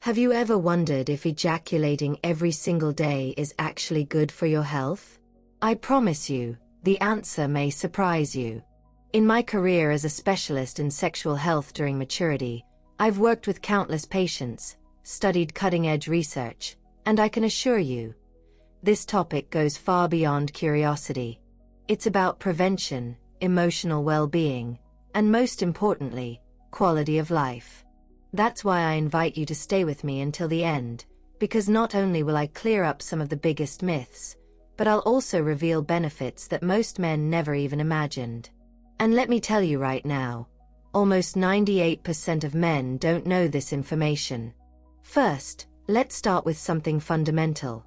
Have you ever wondered if ejaculating every single day is actually good for your health? I promise you, the answer may surprise you. In my career as a specialist in sexual health during maturity, I've worked with countless patients, studied cutting-edge research, and I can assure you, this topic goes far beyond curiosity. It's about prevention, emotional well-being, and most importantly, quality of life. That's why I invite you to stay with me until the end, because not only will I clear up some of the biggest myths, but I'll also reveal benefits that most men never even imagined. And let me tell you right now, almost 98% of men don't know this information. First, let's start with something fundamental.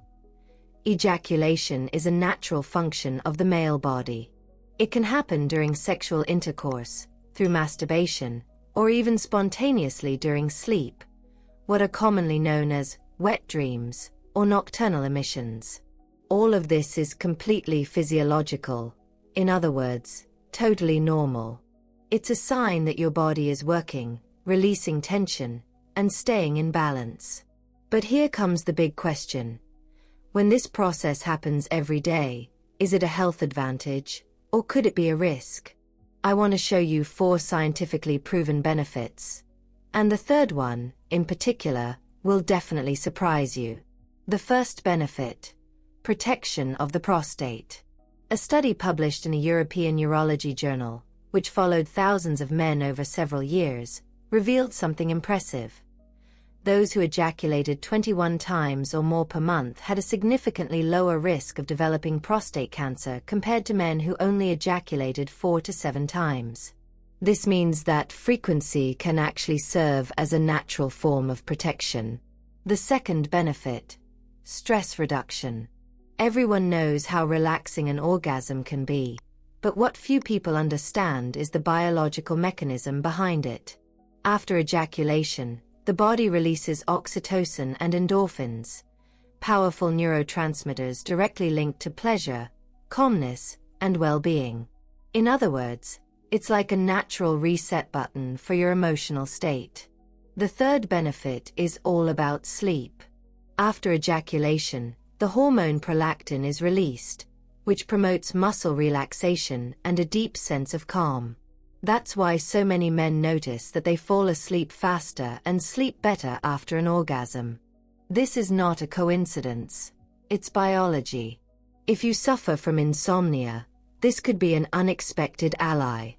Ejaculation is a natural function of the male body. It can happen during sexual intercourse, through masturbation, or even spontaneously during sleep, what are commonly known as wet dreams or nocturnal emissions. All of this is completely physiological, in other words, totally normal. It's a sign that your body is working, releasing tension, and staying in balance. But here comes the big question. When this process happens every day, is it a health advantage, or could it be a risk? I want to show you 4 scientifically proven benefits. And the third one, in particular, will definitely surprise you. The first benefit: protection of the prostate. A study published in a European urology journal, which followed thousands of men over several years, revealed something impressive. Those who ejaculated 21 times or more per month had a significantly lower risk of developing prostate cancer compared to men who only ejaculated 4 to 7 times. This means that frequency can actually serve as a natural form of protection. The second benefit: stress reduction. Everyone knows how relaxing an orgasm can be, but what few people understand is the biological mechanism behind it. After ejaculation, the body releases oxytocin and endorphins, powerful neurotransmitters directly linked to pleasure, calmness, and well-being. In other words, it's like a natural reset button for your emotional state. The third benefit is all about sleep. After ejaculation, the hormone prolactin is released, which promotes muscle relaxation and a deep sense of calm. That's why so many men notice that they fall asleep faster and sleep better after an orgasm. This is not a coincidence. It's biology. If you suffer from insomnia, this could be an unexpected ally.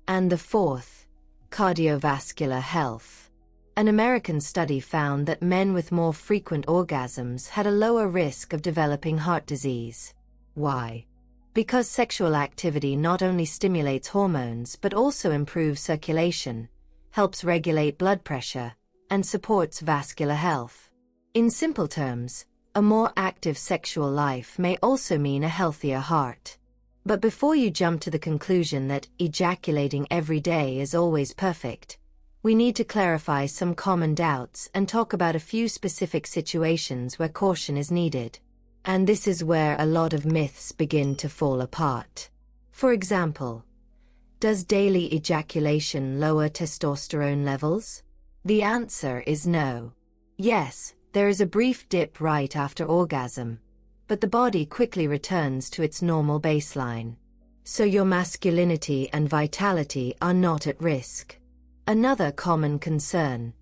And the fourth: cardiovascular health. An American study found that men with more frequent orgasms had a lower risk of developing heart disease. Why? Because sexual activity not only stimulates hormones but also improves circulation, helps regulate blood pressure, and supports vascular health. In simple terms, a more active sexual life may also mean a healthier heart. But before you jump to the conclusion that ejaculating every day is always perfect, we need to clarify some common doubts and talk about a few specific situations where caution is needed. And this is where a lot of myths begin to fall apart. For example, does daily ejaculation lower testosterone levels? The answer is no. Yes, there is a brief dip right after orgasm, but the body quickly returns to its normal baseline. So your masculinity and vitality are not at risk. Another common concern: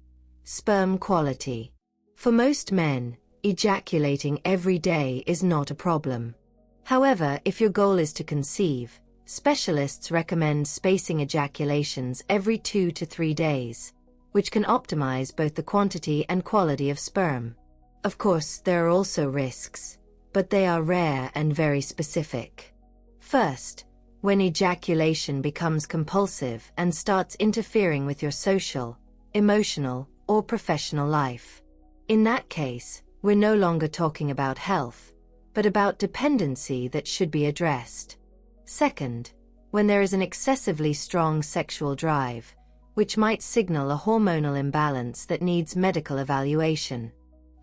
sperm quality. For most men, ejaculating every day is not a problem. However, if your goal is to conceive, specialists recommend spacing ejaculations every 2 to 3 days, which can optimize both the quantity and quality of sperm. Of course, there are also risks, but they are rare and very specific. First, when ejaculation becomes compulsive and starts interfering with your social, emotional, or professional life. In that case, we're no longer talking about health, but about dependency that should be addressed. Second, when there is an excessively strong sexual drive, which might signal a hormonal imbalance that needs medical evaluation.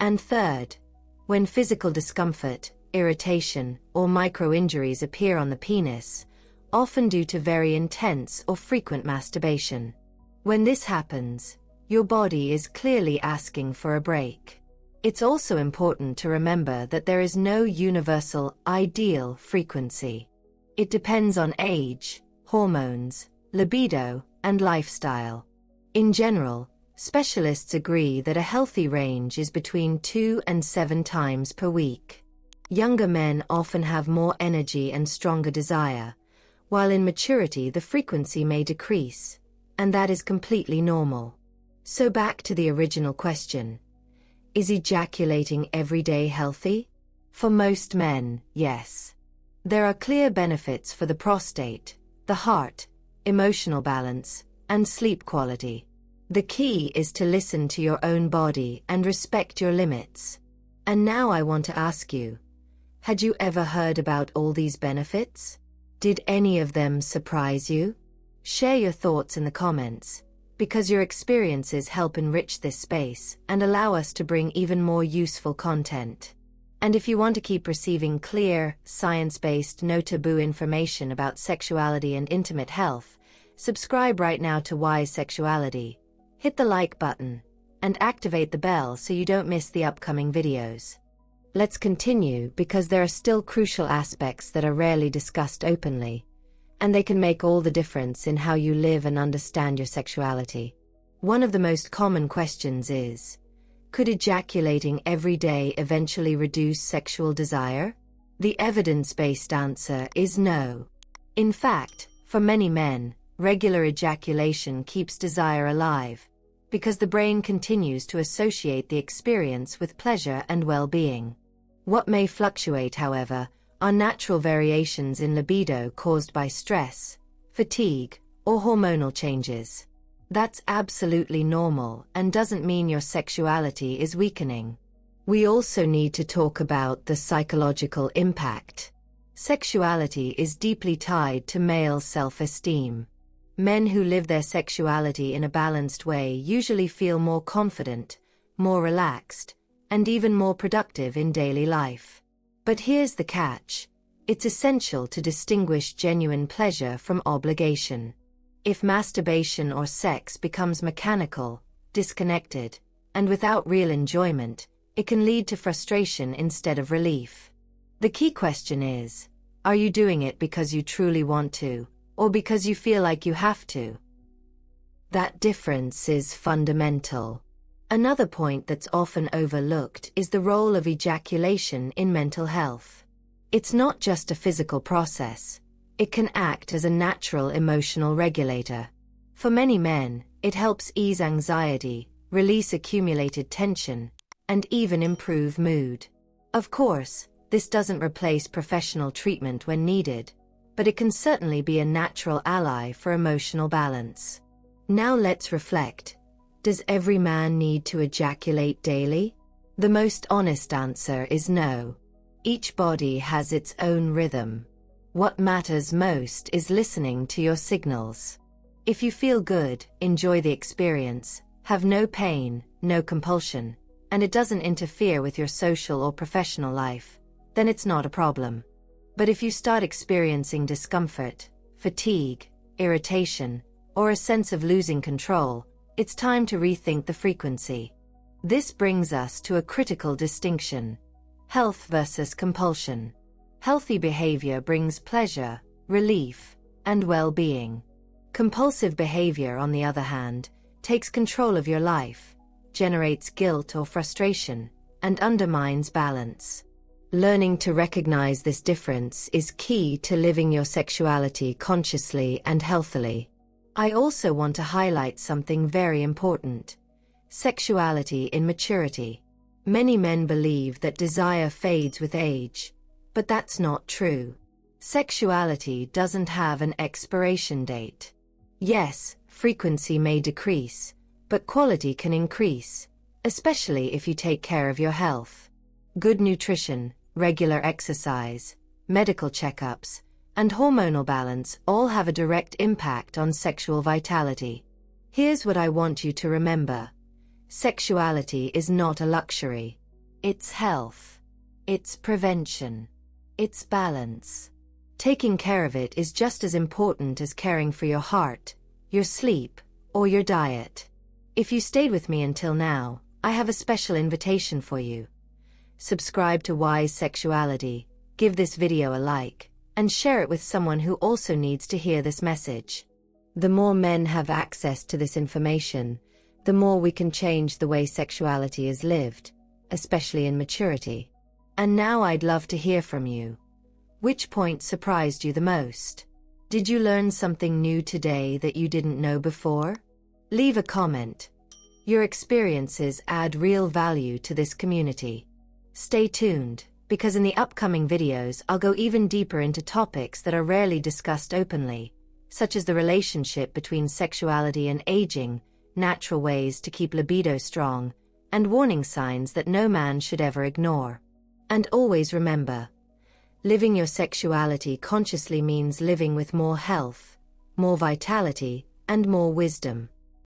And third, when physical discomfort, irritation, or micro-injuries appear on the penis, often due to very intense or frequent masturbation. When this happens, your body is clearly asking for a break. It's also important to remember that there is no universal, ideal frequency. It depends on age, hormones, libido, and lifestyle. In general, specialists agree that a healthy range is between 2 and 7 times per week. Younger men often have more energy and stronger desire, while in maturity the frequency may decrease, and that is completely normal. So back to the original question. Is ejaculating every day healthy? For most men, yes. There are clear benefits for the prostate, the heart, emotional balance, and sleep quality. The key is to listen to your own body and respect your limits. And now I want to ask you, had you ever heard about all these benefits? Did any of them surprise you? Share your thoughts in the comments, because your experiences help enrich this space and allow us to bring even more useful content. And if you want to keep receiving clear, science-based, no-taboo information about sexuality and intimate health, subscribe right now to Wise Sexuality, hit the like button, and activate the bell so you don't miss the upcoming videos. Let's continue because there are still crucial aspects that are rarely discussed openly, and they can make all the difference in how you live and understand your sexuality. One of the most common questions is, could ejaculating every day eventually reduce sexual desire? The evidence-based answer is no. In fact, for many men, regular ejaculation keeps desire alive, because the brain continues to associate the experience with pleasure and well-being. What may fluctuate, however, are natural variations in libido caused by stress, fatigue, or hormonal changes. That's absolutely normal and doesn't mean your sexuality is weakening. We also need to talk about the psychological impact. Sexuality is deeply tied to male self-esteem. Men who live their sexuality in a balanced way usually feel more confident, more relaxed, and even more productive in daily life. But here's the catch. It's essential to distinguish genuine pleasure from obligation. If masturbation or sex becomes mechanical, disconnected, and without real enjoyment, it can lead to frustration instead of relief. The key question is, are you doing it because you truly want to, or because you feel like you have to? That difference is fundamental. Another point that's often overlooked is the role of ejaculation in mental health. It's not just a physical process. It can act as a natural emotional regulator. For many men, it helps ease anxiety, release accumulated tension, and even improve mood. Of course, this doesn't replace professional treatment when needed, but it can certainly be a natural ally for emotional balance. Now let's reflect. Does every man need to ejaculate daily? The most honest answer is no. Each body has its own rhythm. What matters most is listening to your signals. If you feel good, enjoy the experience, have no pain, no compulsion, and it doesn't interfere with your social or professional life, then it's not a problem. But if you start experiencing discomfort, fatigue, irritation, or a sense of losing control, it's time to rethink the frequency. This brings us to a critical distinction: health versus compulsion. Healthy behavior brings pleasure, relief, and well-being. Compulsive behavior, on the other hand, takes control of your life, generates guilt or frustration, and undermines balance. Learning to recognize this difference is key to living your sexuality consciously and healthily. I also want to highlight something very important: sexuality in maturity. Many men believe that desire fades with age, but that's not true. Sexuality doesn't have an expiration date. Yes, frequency may decrease, but quality can increase, especially if you take care of your health. Good nutrition, regular exercise, medical checkups, and hormonal balance all have a direct impact on sexual vitality. Here's what I want you to remember. Sexuality is not a luxury. It's health. It's prevention. It's balance. Taking care of it is just as important as caring for your heart, your sleep, or your diet. If you stayed with me until now, I have a special invitation for you. Subscribe to Wise Sexuality, give this video a like, and share it with someone who also needs to hear this message. The more men have access to this information, the more we can change the way sexuality is lived, especially in maturity. And now I'd love to hear from you. Which point surprised you the most? Did you learn something new today that you didn't know before? Leave a comment. Your experiences add real value to this community. Stay tuned, because in the upcoming videos I'll go even deeper into topics that are rarely discussed openly, such as the relationship between sexuality and aging, natural ways to keep libido strong, and warning signs that no man should ever ignore. And always remember, living your sexuality consciously means living with more health, more vitality, and more wisdom.